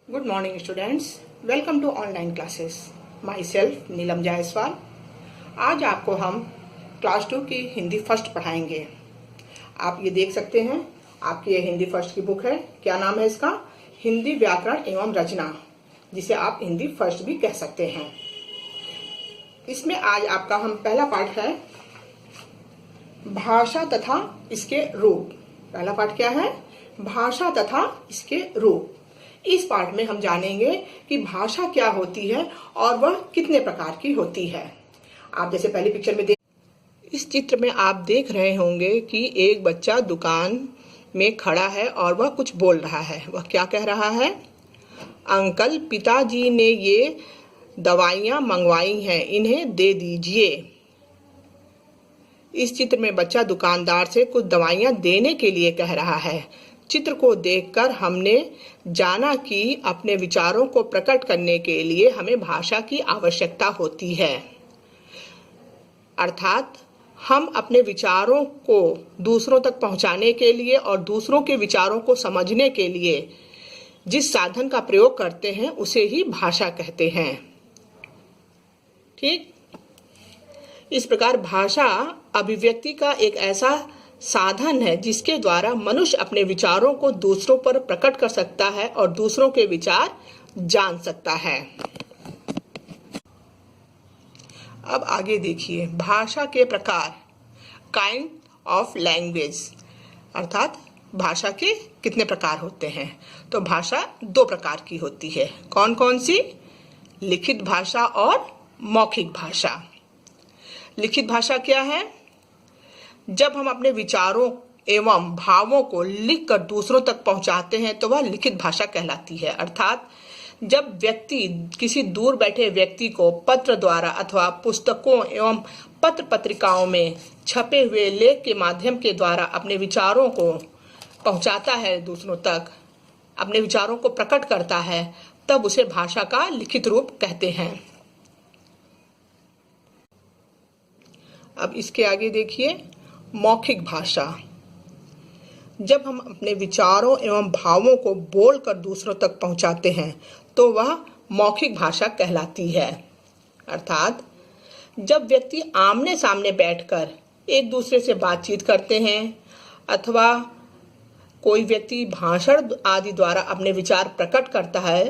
Good morning students. Welcome to online classes. Myself नीलम जायसवाल. आज आपको हम क्लास 2 की हिंदी फर्स्ट पढ़ाएंगे. आप ये देख सकते हैं, आपकी ये हिंदी फर्स्ट की बुक है. क्या नाम है इसका? हिंदी व्याकरण एवं रचना, जिसे आप हिंदी फर्स्ट भी कह सकते हैं. इसमें आज आपका हम पहला पाठ है भाषा तथा इसके रूप. पहला पाठ क्या है? भाषा तथा इसके रूप. इस पाठ में हम जानेंगे कि भाषा क्या होती है और वह कितने प्रकार की होती है. आप जैसे पहली पिक्चर में इस चित्र में आप देख रहे होंगे कि एक बच्चा दुकान में खड़ा है और वह कुछ बोल रहा है. वह क्या कह रहा है? अंकल, पिताजी ने ये दवाइयाँ मंगवाई हैं, इन्हें दे दीजिए. इस चित्र में बच्चा दुकानदार से कुछ दवाइयाँ देने के लिए कह रहा है. चित्र को देखकर हमने जाना कि अपने विचारों को प्रकट करने के लिए हमें भाषा की आवश्यकता होती है. अर्थात हम अपने विचारों को दूसरों तक पहुंचाने के लिए और दूसरों के विचारों को समझने के लिए जिस साधन का प्रयोग करते हैं उसे ही भाषा कहते हैं. ठीक इस प्रकार भाषा अभिव्यक्ति का एक ऐसा साधन है जिसके द्वारा मनुष्य अपने विचारों को दूसरों पर प्रकट कर सकता है और दूसरों के विचार जान सकता है. अब आगे देखिए, भाषा के प्रकार, काइंड ऑफ लैंग्वेज, अर्थात भाषा के कितने प्रकार होते हैं. तो भाषा दो प्रकार की होती है. कौन कौन सी? लिखित भाषा और मौखिक भाषा. लिखित भाषा क्या है? जब हम अपने विचारों एवं भावों को लिखकर दूसरों तक पहुंचाते हैं तो वह लिखित भाषा कहलाती है. अर्थात जब व्यक्ति किसी दूर बैठे व्यक्ति को पत्र द्वारा अथवा पुस्तकों एवं पत्र पत्रिकाओं में छपे हुए लेख के माध्यम के द्वारा अपने विचारों को पहुंचाता है, दूसरों तक अपने विचारों को प्रकट करता है, तब उसे भाषा का लिखित रूप कहते हैं. अब इसके आगे देखिए, मौखिक भाषा. जब हम अपने विचारों एवं भावों को बोलकर दूसरों तक पहुंचाते हैं तो वह मौखिक भाषा कहलाती है. अर्थात जब व्यक्ति आमने सामने बैठकर एक दूसरे से बातचीत करते हैं अथवा कोई व्यक्ति भाषण आदि द्वारा अपने विचार प्रकट करता है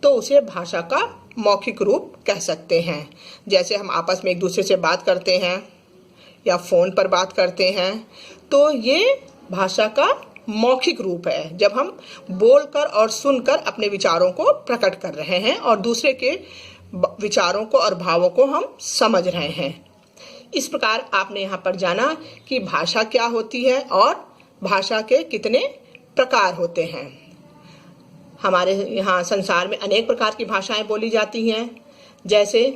तो उसे भाषा का मौखिक रूप कह सकते हैं. जैसे हम आपस में एक दूसरे से बात करते हैं या फोन पर बात करते हैं तो ये भाषा का मौखिक रूप है, जब हम बोलकर और सुनकर अपने विचारों को प्रकट कर रहे हैं और दूसरे के विचारों को और भावों को हम समझ रहे हैं. इस प्रकार आपने यहाँ पर जाना कि भाषा क्या होती है और भाषा के कितने प्रकार होते हैं. हमारे यहाँ संसार में अनेक प्रकार की भाषाएं बोली जाती हैं, जैसे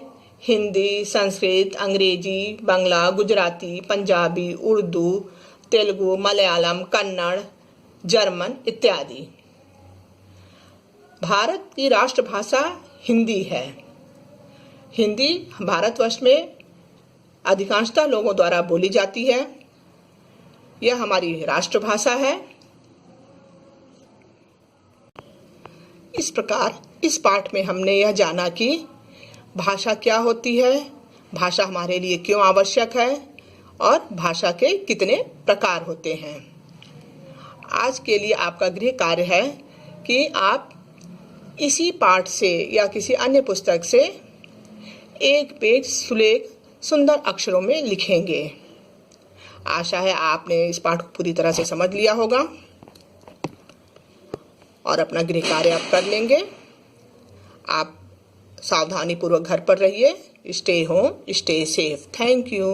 हिंदी, संस्कृत, अंग्रेजी, बांग्ला, गुजराती, पंजाबी, उर्दू, तेलुगु, मलयालम, कन्नड़, जर्मन इत्यादि. भारत की राष्ट्रभाषा हिंदी है. हिंदी भारतवर्ष में अधिकांशतः लोगों द्वारा बोली जाती है. यह हमारी राष्ट्रभाषा है. इस प्रकार इस पाठ में हमने यह जाना कि भाषा क्या होती है, भाषा हमारे लिए क्यों आवश्यक है और भाषा के कितने प्रकार होते हैं. आज के लिए आपका गृह कार्य है कि आप इसी पाठ से या किसी अन्य पुस्तक से एक पेज सुलेख सुंदर अक्षरों में लिखेंगे. आशा है आपने इस पाठ को पूरी तरह से समझ लिया होगा और अपना गृह कार्य आप कर लेंगे. आप सावधानी पूर्वक घर पर रहिए. Stay home, stay safe. Thank you.